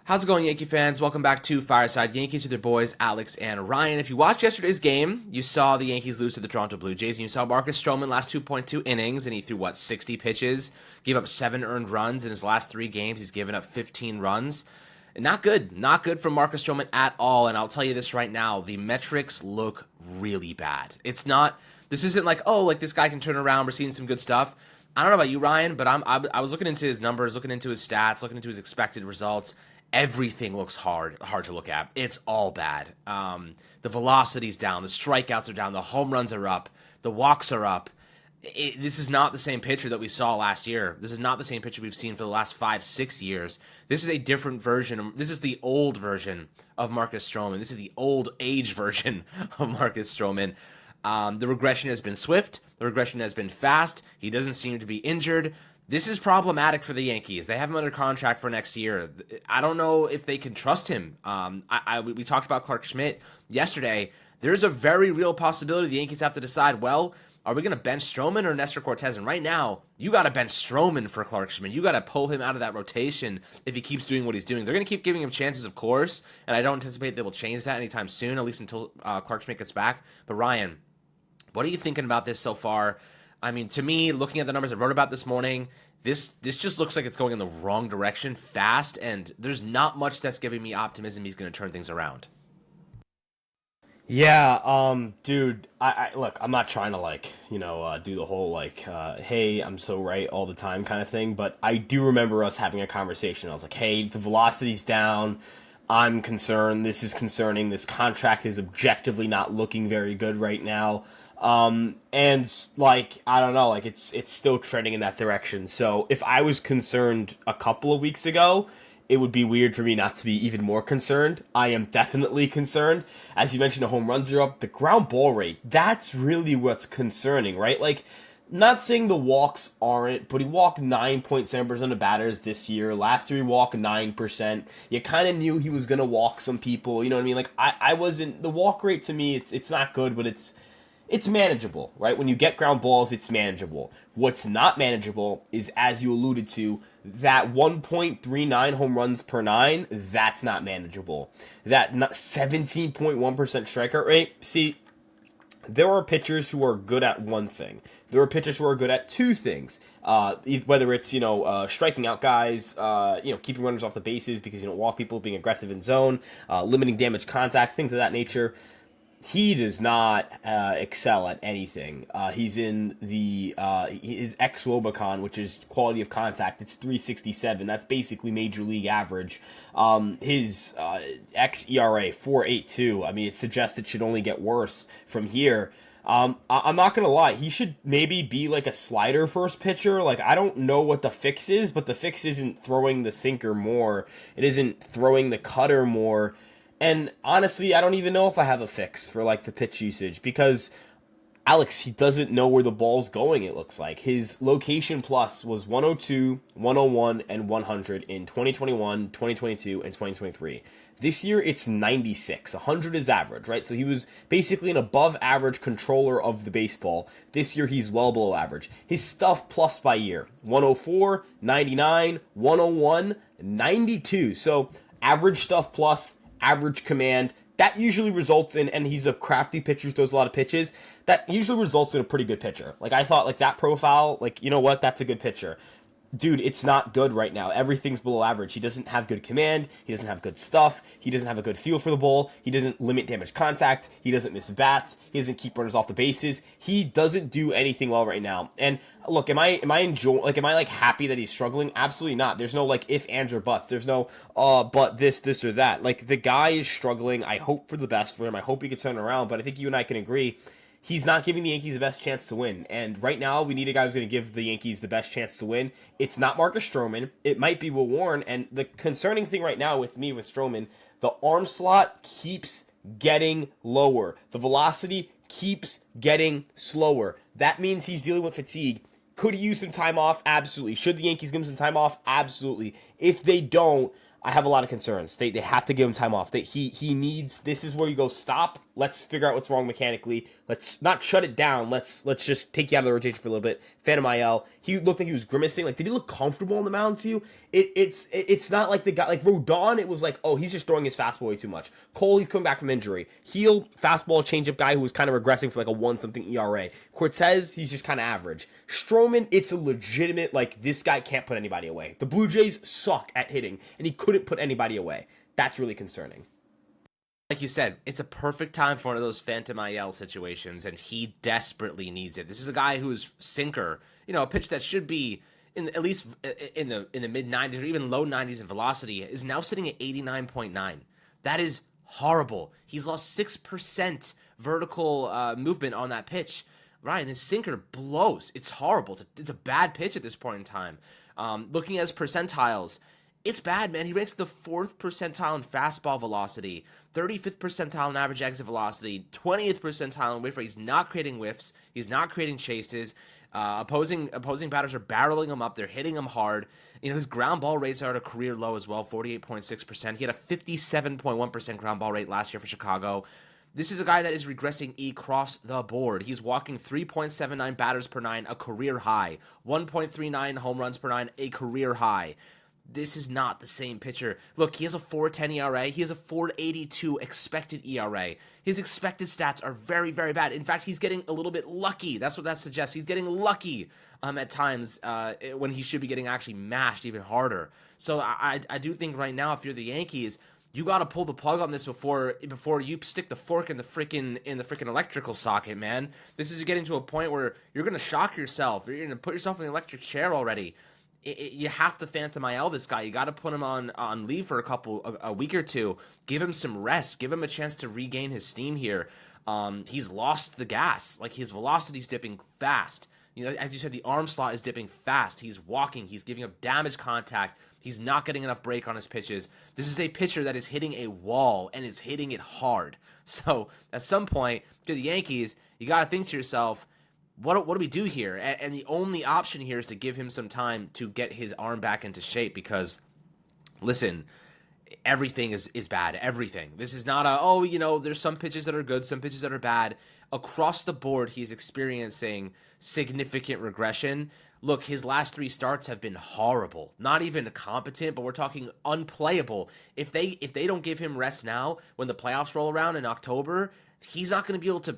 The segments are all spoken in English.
How's it going, Yankee fans? Welcome back to Fireside Yankees with your boys, Alex and Ryan. If you watched yesterday's game, you saw the Yankees lose to the Toronto Blue Jays, and you saw Marcus Stroman last 2.2 innings, and he threw, 60 pitches, gave up 7 earned runs. In his last 3 games, he's given up 15 runs. Not good. Not good from Marcus Stroman at all, and I'll tell you this right now, the metrics look really bad. This isn't like, this guy can turn around, we're seeing some good stuff. I don't know about you, Ryan, but I was looking into his numbers, looking into his stats, looking into his expected results. Everything looks hard to look at. It's all bad. The velocity's down, the strikeouts are down, the home runs are up, the walks are up. This is not the same pitcher that we saw last year. This is not the same pitcher we've seen for the last 5-6 years. This is a different version. This is the old version of Marcus Stroman. This is the old age version of Marcus Stroman. The regression has been swift. The regression has been fast. He doesn't seem to be injured. This is problematic for the Yankees. They have him under contract for next year. I don't know if they can trust him. We talked about Clark Schmidt yesterday. There's a very real possibility the Yankees have to decide, well, are we going to bench Stroman or Nestor Cortez? And right now, you got to bench Stroman for Clark Schmidt. You got to pull him out of that rotation if he keeps doing what he's doing. They're going to keep giving him chances, of course, and I don't anticipate they will change that anytime soon, at least until Clark Schmidt gets back. But Ryan, what are you thinking about this so far? I mean, to me, looking at the numbers I wrote about this morning, this just looks like it's going in the wrong direction fast, and there's not much that's giving me optimism he's going to turn things around. Yeah, dude, I look, I'm not trying to do the whole hey, I'm so right all the time kind of thing, but I do remember us having a conversation. I was like, hey, the velocity's down. I'm concerned. This is concerning. This contract is objectively not looking very good right now. And I don't know, it's still trending in that direction. So if I was concerned a couple of weeks ago, it would be weird for me not to be even more concerned. I am definitely concerned. As you mentioned, the home runs are up, the ground ball rate, that's really what's concerning, right? Not saying the walks aren't, but he walked 9.7% of batters this year. Last year he walked 9%. You kind of knew he was going to walk some people, you know what I mean? I wasn't, the walk rate to me, it's not good, but it's manageable, right? When you get ground balls, it's manageable. What's not manageable is, as you alluded to, that 1.39 home runs per 9, that's not manageable. That 17.1% strikeout rate, see, there are pitchers who are good at one thing. There are pitchers who are good at 2 things. Whether it's, striking out guys, keeping runners off the bases because you don't walk people, being aggressive in zone, limiting damage contact, things of that nature. He does not excel at anything. He's in his xwOBAcon, which is quality of contact. It's 367. That's basically major league average. His xERA 4.82. I mean, it suggests it should only get worse from here. I'm not gonna lie. He should maybe be like a slider first pitcher. I don't know what the fix is, but the fix isn't throwing the sinker more. It isn't throwing the cutter more. And honestly, I don't even know if I have a fix for the pitch usage because Alex, he doesn't know where the ball's going, it looks like. His location plus was 102, 101, and 100 in 2021, 2022, and 2023. This year, it's 96. 100 is average, right? So he was basically an above average controller of the baseball. This year, he's well below average. His stuff plus by year, 104, 99, 101, 92. So average stuff plus, average command, that usually results in, and he's a crafty pitcher who throws a lot of pitches, that usually results in a pretty good pitcher. I thought, that profile, you know what, that's a good pitcher. Dude, it's not good right now. Everything's below average. He doesn't have good command. He doesn't have good stuff. He doesn't have a good feel for the ball. He doesn't limit damage contact. He doesn't miss bats. He doesn't keep runners off the bases. He doesn't do anything well right now. And look, am I happy that he's struggling? Absolutely not. There's no if, ands, or buts. There's no but this or that. The guy is struggling. I hope for the best for him. I hope he can turn it around. But I think you and I can agree, he's not giving the Yankees the best chance to win. And right now, we need a guy who's going to give the Yankees the best chance to win. It's not Marcus Stroman. It might be Will Warren. And the concerning thing right now with Stroman, the arm slot keeps getting lower. The velocity keeps getting slower. That means he's dealing with fatigue. Could he use some time off? Absolutely. Should the Yankees give him some time off? Absolutely. If they don't, I have a lot of concerns. They have to give him time off. He needs, this is where you go, stop. Let's figure out what's wrong mechanically. let's not shut it down. Let's just take you out of the rotation for a little bit. Phantom IL. He looked like he was grimacing. Like, did he look comfortable on the mound to you? It's not like the guy like Rodon. It was like, oh, he's just throwing his fastball way too much. Cole, he's coming back from injury. Heel, fastball, changeup guy who was kind of regressing for like a 1-something ERA. Cortez, he's just kind of average. Stroman, it's a legitimate, like, this guy can't put anybody away. The Blue Jays suck at hitting, and he couldn't put anybody away. That's really concerning. Like you said, it's a perfect time for one of those phantom IL situations, and he desperately needs it. This is a guy whose sinker, a pitch that should be at least in the mid 90s or even low 90s in velocity, is now sitting at 89.9. That is horrible. He's lost 6% vertical movement on that pitch. Ryan, this sinker blows. It's horrible. It's a bad pitch at this point in time. Looking at his percentiles, it's bad, man. He ranks the 4th percentile in fastball velocity, 35th percentile in average exit velocity, 20th percentile in whiff rate. He's not creating whiffs. He's not creating chases. Opposing batters are barreling him up. They're hitting him hard. His ground ball rates are at a career low as well, 48.6%. He had a 57.1% ground ball rate last year for Chicago. This is a guy that is regressing across the board. He's walking 3.79 batters per nine, a career high. 1.39 home runs per nine, a career high. This is not the same pitcher. Look, he has a 4.10 ERA. He has a 4.82 expected ERA. His expected stats are very, very bad. In fact, he's getting a little bit lucky. That's what that suggests. He's getting lucky at times when he should be getting actually mashed even harder. So I do think right now, if you're the Yankees, you got to pull the plug on this before you stick the fork in the freaking electrical socket, man. This is getting to a point where you're gonna shock yourself. You're gonna put yourself in the electric chair already. You have to phantom IL this guy. You got to put him on leave for a week or two. Give him some rest. Give him a chance to regain his steam here. He's lost the gas. Like, his velocity's dipping fast. As you said, the arm slot is dipping fast. He's walking. He's giving up damage contact. He's not getting enough break on his pitches. This is a pitcher that is hitting a wall, and it's hitting it hard. So at some point, to the Yankees, you got to think to yourself, what do we do here? And the only option here is to give him some time to get his arm back into shape because, listen, everything is bad. Everything. This is not there's some pitches that are good, some pitches that are bad. Across the board, he's experiencing significant regression. Look, his last 3 starts have been horrible. Not even competent, but we're talking unplayable. If they don't give him rest now, when the playoffs roll around in October, he's not going to be able to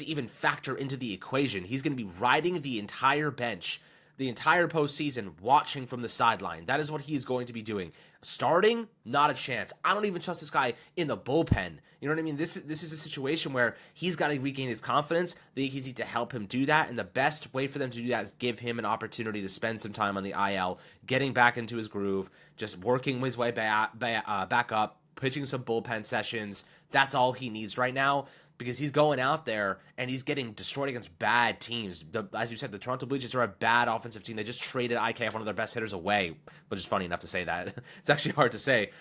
even factor into the equation. He's going to be riding the entire bench, the entire postseason, watching from the sideline. That is what he's going to be doing. Starting, not a chance. I don't even trust this guy in the bullpen. You know what I mean? This is a situation where he's got to regain his confidence. The Yankees need to help him do that, and the best way for them to do that is give him an opportunity to spend some time on the IL, getting back into his groove, just working his way back up, pitching some bullpen sessions. That's all he needs right now, because he's going out there and he's getting destroyed against bad teams. As you said, the Toronto Blue Jays are a bad offensive team. They just traded IKF, one of their best hitters, away, which is funny enough to say that. It's actually hard to say,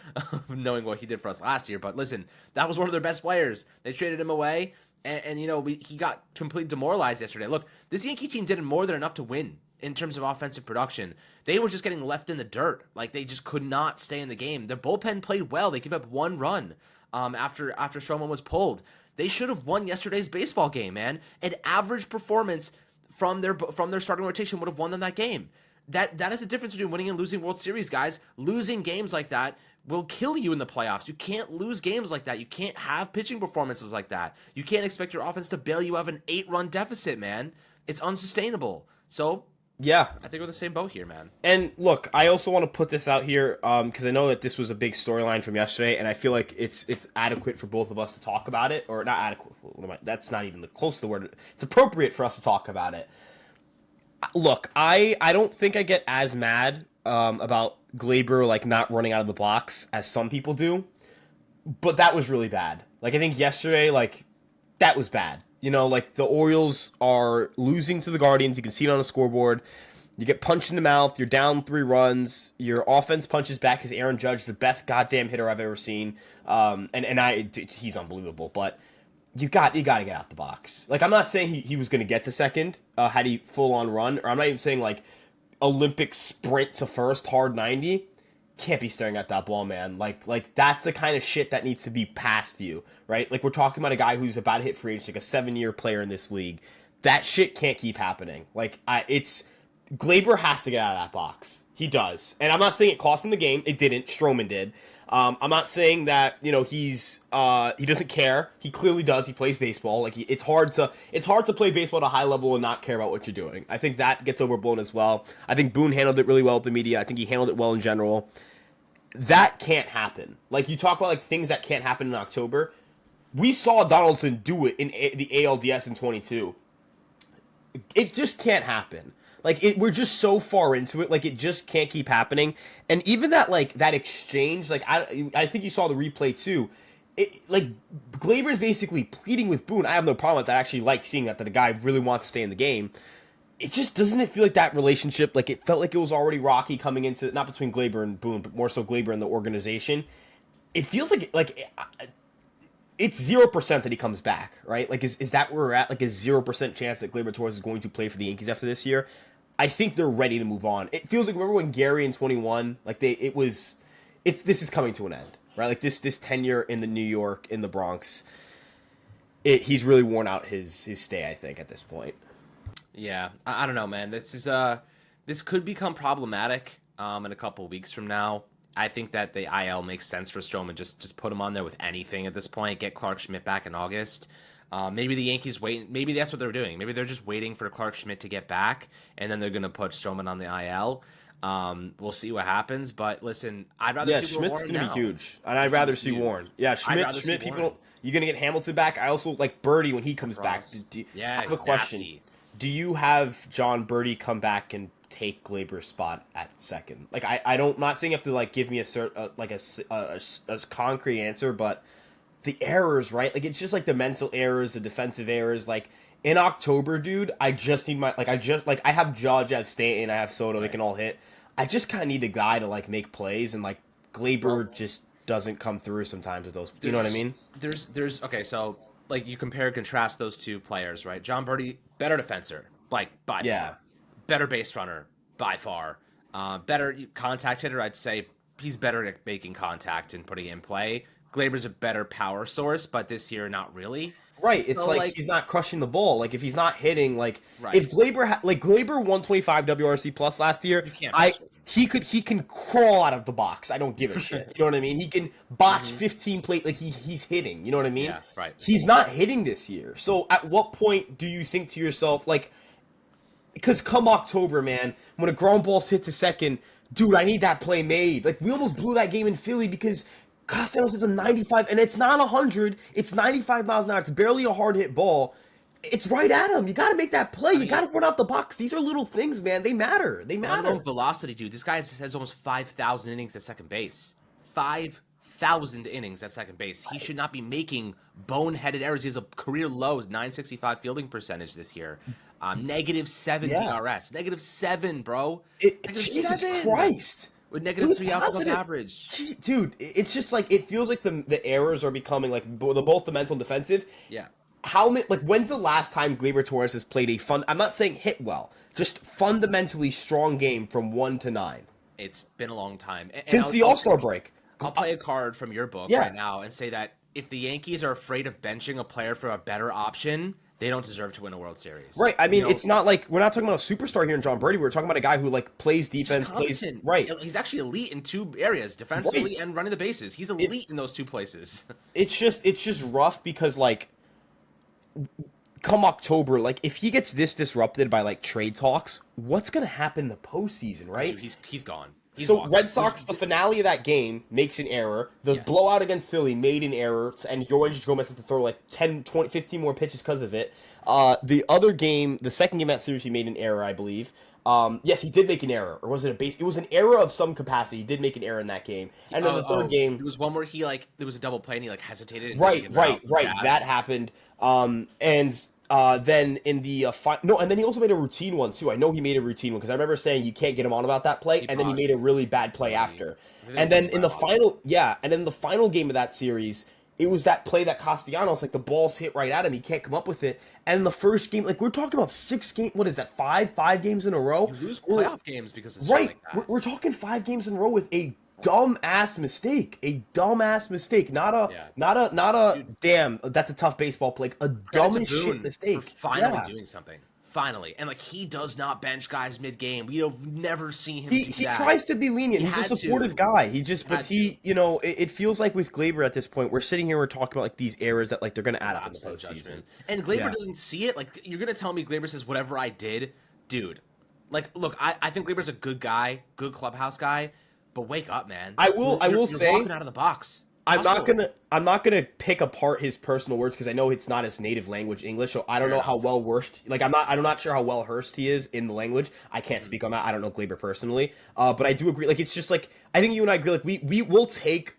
knowing what he did for us last year. But listen, that was one of their best players. They traded him away, and he got completely demoralized yesterday. Look, this Yankee team did more than enough to win in terms of offensive production. They were just getting left in the dirt. Like, they just could not stay in the game. Their bullpen played well. They gave up 1 run after Stroman was pulled. They should have won yesterday's baseball game, man. An average performance from their starting rotation would have won them that game. That is the difference between winning and losing World Series, guys. Losing games like that will kill you in the playoffs. You can't lose games like that. You can't have pitching performances like that. You can't expect your offense to bail you out of an 8-run deficit, man. It's unsustainable. So, yeah, I think we're in the same boat here, man. And look, I also want to put this out here because I know that this was a big storyline from yesterday, and I feel like it's adequate for both of us to talk about it, or not adequate. That's not even close to the word. It's appropriate for us to talk about it. Look, I don't think I get as mad about Gleyber like not running out of the box as some people do, but that was really bad. Like, I think yesterday, like, that was bad. Like, the Orioles are losing to the Guardians. You can see it on the scoreboard. You get punched in the mouth. You're down 3 runs. Your offense punches back because Aaron Judge, the best goddamn hitter I've ever seen. He's unbelievable. But you got to get out the box. Like, I'm not saying he was going to get to second had he full on run, or I'm not even saying like Olympic sprint to first, hard 90. can't be staring at that ball, man. Like that's the kind of shit that needs to be past you, right? Like we're talking about a guy who's about to hit free agency, like a 7-year player in this league. That shit can't keep happening. Like it's Gleyber has to get out of that box. He does, and I'm not saying it cost him the game. It didn't. Stroman did. I'm not saying that he doesn't care. He clearly does. He plays baseball. Like it's hard to play baseball at a high level and not care about what you're doing. I think that gets overblown as well. I think Boone handled it really well with the media. I think he handled it well in general. That can't happen. Like you talk about like things that can't happen in October. We saw Donaldson do it in the ALDS in 22. It just can't happen. Like we're just so far into it, like it just can't keep happening. And even that exchange, like I think you saw the replay too. Like Gleyber's basically pleading with Boone. I have no problem with that. I actually like seeing that the guy really wants to stay in the game. It just doesn't feel like that relationship. Like it felt like it was already rocky coming into not between Gleyber and Boone, but more so Gleyber and the organization. It feels like it's 0% that he comes back, right? Like is that where we're at? Like a 0% chance that Gleyber Torres is going to play for the Yankees after this year? I think they're ready to move on. It feels like remember when Gary in 21, like this is coming to an end, right? Like this tenure in the New York, in the Bronx, he's really worn out his stay, I think, at this point. Yeah, I don't know, man. This could become problematic in a couple of weeks from now. I think that the IL makes sense for Stroman. Just put him on there with anything at this point. Get Clark Schmidt back in August. Maybe the Yankees wait. Maybe that's what they're doing. Maybe they're just waiting for Clark Schmidt to get back, and then they're going to put Stroman on the IL. We'll see what happens. But listen, I'd rather see Schmidt's Warren going to now. be huge, and I'd rather see Warren. Yeah, Schmidt. People, you're going to get Hamilton back. I also like Birdie when he comes back. I have a question. Nasty. Do you have John Birdie come back and take Gleyber's spot at second? Like I'm not saying you have to like give me a concrete answer, but the errors, right? Like it's just like the mental errors, the defensive errors. Like in October, dude, I just need I have Judge, I have Stanton, I have Soto, they can all hit. I just kind of need a guy to like make plays, and like Gleyber just doesn't come through sometimes with those. You know what I mean? There's okay, so like you compare and contrast those two players, right? John Birdie, better defender, like by far. Better base runner by far. Better contact hitter, I'd say he's better at making contact and putting it in play. Gleyber's a better power source, but this year not really. Right, it's so like he's not crushing the ball. Like if he's not hitting, like right. If Gleyber Gleyber 125 WRC plus last year, he can crawl out of the box. I don't give a shit. You know what I mean? He can botch 15 plate like he's hitting. You know what I mean? Yeah, right. He's not hitting this year. So at what point do you think to yourself like? Because come October, man, when a ground ball hits to second, dude, I need that play made. Like we almost blew that game in Philly because Castellanos hits a 95, and it's not 100. It's 95 miles an hour. It's barely a hard hit ball. It's right at him. You got to make that play. You got to run out the box. These are little things, man. They matter. They matter. Velocity, dude. This guy has almost 5,000 innings at second base. 5,000 innings at second base. He should not be making boneheaded errors. He has a career low 965 fielding percentage this year. -7 DRS. -7, bro. Jesus Christ. With -3 outs above average. Dude, it's just like, it feels like the errors are becoming like both the mental and defensive. Yeah. When's the last time Gleyber Torres has played I'm not saying hit well, just fundamentally strong game from 1 to 9? It's been a long time. Since the All-Star break. I'll play a card from your book right now and say that if the Yankees are afraid of benching a player for a better option, they don't deserve to win a World Series. Right. I mean, it's not like we're not talking about a superstar here in John Birdie. We're talking about a guy who like plays defense, right. He's actually elite in two areas, defensively and running the bases. He's elite in those two places. It's just rough because like come October, like if he gets disrupted by like trade talks, what's gonna happen in the postseason, right? Dude, he's gone. Red Sox, the finale of that game makes an error. The blowout against Philly made an error, and Yoanji Gomez had to throw like 10, 20, 15 more pitches because of it. The other game, the second game of that series, he made an error, I believe. Yes, he did make an error. Or was it a base? It was an error of some capacity. He did make an error in that game. And then the third game... It was one where there was a double play and he hesitated. Right. That happened. Then in the and then he also made a routine one too. I know he made a routine one because I remember saying you can't get him on about that play, and then he made a really bad play after. And then in the final game of that series, it was that play that Castellanos, like the ball's hit right at him, he can't come up with it. And in the first game, like we're talking about 6 games. What is that? Five games in a row. You lose playoff games because it's like that. We're talking 5 games in a row with a dumbass mistake. A dumbass mistake. Not a damn, that's a tough baseball play. A Credit dumb to as shit Boone mistake. for finally Yeah. doing something. Finally. And like he does not bench guys mid-game. We have never seen him He do he that. tries to be lenient. He He's a had supportive to. guy. He just, He but had he, to. you know, it feels like with Gleyber at this point, we're sitting here, we're talking about like these errors that like they're gonna add up in the Lapse in postseason. judgment. And Gleyber doesn't see it. Like you're gonna tell me Gleyber says whatever I did, dude. Like, look, I think Gleyber's a good guy, good clubhouse guy, but wake up, man. I will You're say, walking out of the box. I'm Hustle. not gonna pick apart his personal words because I know it's not his native language English, so I don't know how well versed. Like I'm not sure how well versed he is in the language. I can't speak on that. I don't know Gleyber personally, but I do agree. Like it's just like I think you and I agree. Like we will take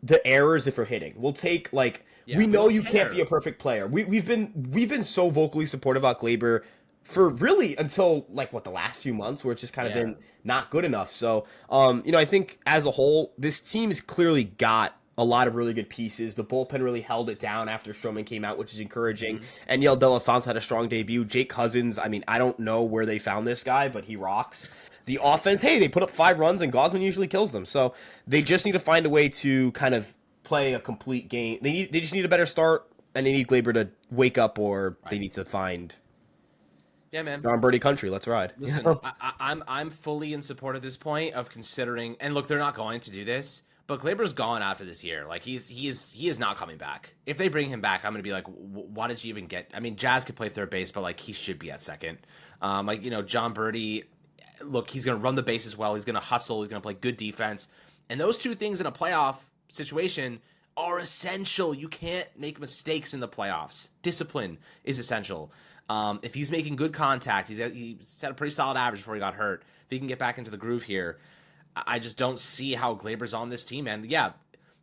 the errors if we're hitting. We'll take like we know you can't be a perfect player. We've been so vocally supportive about Gleyber for really until like what the last few months where it's just kind of been not good enough. So you know, I think as a whole, this team has clearly got a lot of really good pieces. The bullpen really held it down after Stroman came out, which is encouraging. And Yel De La Sanz had a strong debut. Jake Cousins, I mean, I don't know where they found this guy, but he rocks. The offense, hey, they put up 5 runs, and Gosman usually kills them. So they just need to find a way to kind of play a complete game. They just need a better start, and they need Gleyber to wake up, or they need to find. Yeah, man. John Birdie country. Let's ride. Listen, I'm fully in support at this point of considering, and look, they're not going to do this. But Gleyber's gone after this year. Like he is not coming back. If they bring him back, I'm gonna be like, why did you even get? I mean, Jazz could play third base, but like he should be at second. Like you know, John Birdie, look, he's gonna run the bases well. He's gonna hustle. He's gonna play good defense, and those two things in a playoff situation are essential. You can't make mistakes in the playoffs. Discipline is essential. If he's making good contact, he's had a pretty solid average before he got hurt. If he can get back into the groove here. I just don't see how Gleyber's on this team. And yeah,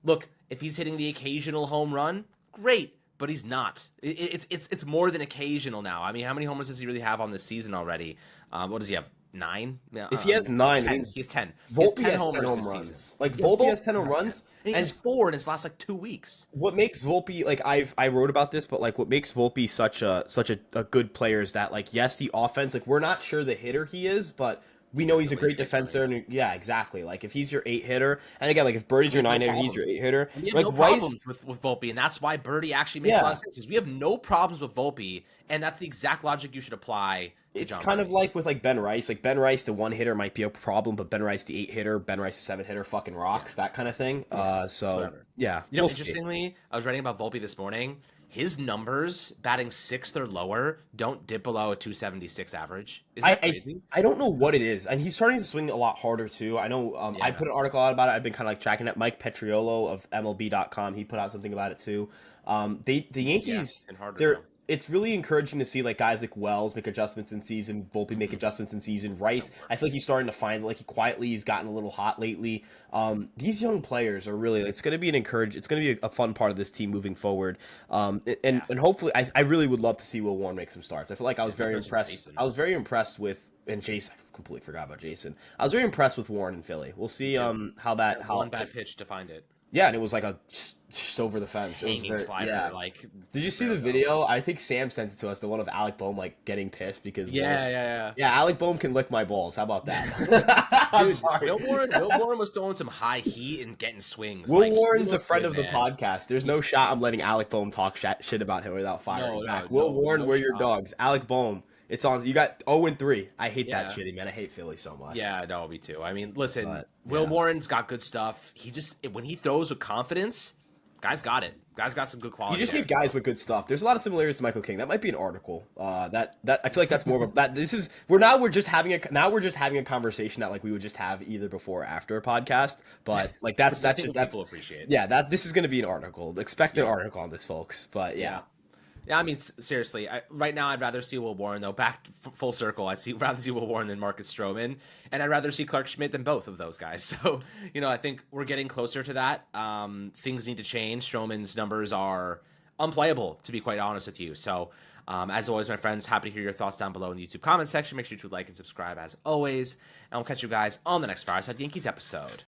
look, if he's hitting the occasional home run, great, but he's not. It's more than occasional now. I mean, how many homers does he really have on this season already? What does he have? 9? If he has 9, he's 10. Volpe he has 10 has 10 homers home this runs. season. Like Volpe has 10 home runs. And he has 4 in his last like 2 weeks. What makes Volpe, like I wrote about this, but like what makes Volpe such a good player is that like yes, the offense, like we're not sure the hitter he is, but we know he's a great defender, and yeah, exactly. Like if he's your 8 hitter, and again, like if Birdie's your 9 hitter, he's your 8 hitter. We have like no problems with Volpe, and that's why Birdie actually makes a lot of sense. We have no problems with Volpe, and that's the exact logic you should apply. It's kind of like with like Ben Rice. Like Ben Rice, the 1 hitter might be a problem, but Ben Rice, the 8 hitter, Ben Rice, the 7 hitter, fucking rocks. That kind of thing. So yeah, you know, interestingly, I was writing about Volpe this morning. His numbers, batting 6th or lower, don't dip below a 276 average. Is that crazy? I don't know what it is. And he's starting to swing a lot harder, too. I know I put an article out about it. I've been kind of like tracking it. Mike Petriolo of MLB.com, he put out something about it, too. The Yankees, it's really encouraging to see like guys like Wells make adjustments in season, Volpe make adjustments in season. Rice, I feel like he's starting to find like he's gotten a little hot lately. These young players are really it's going to be it's going to be a fun part of this team moving forward. And hopefully I really would love to see Will Warren make some starts. I feel like I was very impressed. I was very impressed with Jason. I completely forgot about Jason. I was very impressed with Warren in Philly. We'll see how one bad pitch to find it. Yeah, and it was like just over the fence. Hanging slider. Yeah. Like, did you see the video? I think Sam sent it to us. The one of Alec Boehm like getting pissed because yeah. Alec Boehm can lick my balls. How about that? I'm sorry. Will Warren was throwing some high heat and getting swings. Will Warren's a friend of the podcast. There's no shot I'm letting Alec Boehm talk shit about him without firing back. Will Warren, we're your dogs. Alec Boehm. It's on. You got 0-3. I hate that shitty, man. I hate Philly so much. Yeah, no, me too. I mean, listen, Will Warren's got good stuff. He just when he throws with confidence, guys got it. Guys got some good quality. You just need guys with good stuff. There's a lot of similarities to Michael King. That might be an article. That I feel like that's more of a that. This is we're just having a conversation that like we would just have either before or after a podcast. But like that's people appreciate. Yeah, this is going to be an article. Expect an article on this, folks. But yeah. Yeah, I mean, seriously, right now I'd rather see Will Warren, though. Back full circle, rather see Will Warren than Marcus Stroman, and I'd rather see Clark Schmidt than both of those guys. So, you know, I think we're getting closer to that. Things need to change. Stroman's numbers are unplayable, to be quite honest with you. So, as always, my friends, happy to hear your thoughts down below in the YouTube comment section. Make sure to like and subscribe as always, and we'll catch you guys on the next Fireside Yankees episode.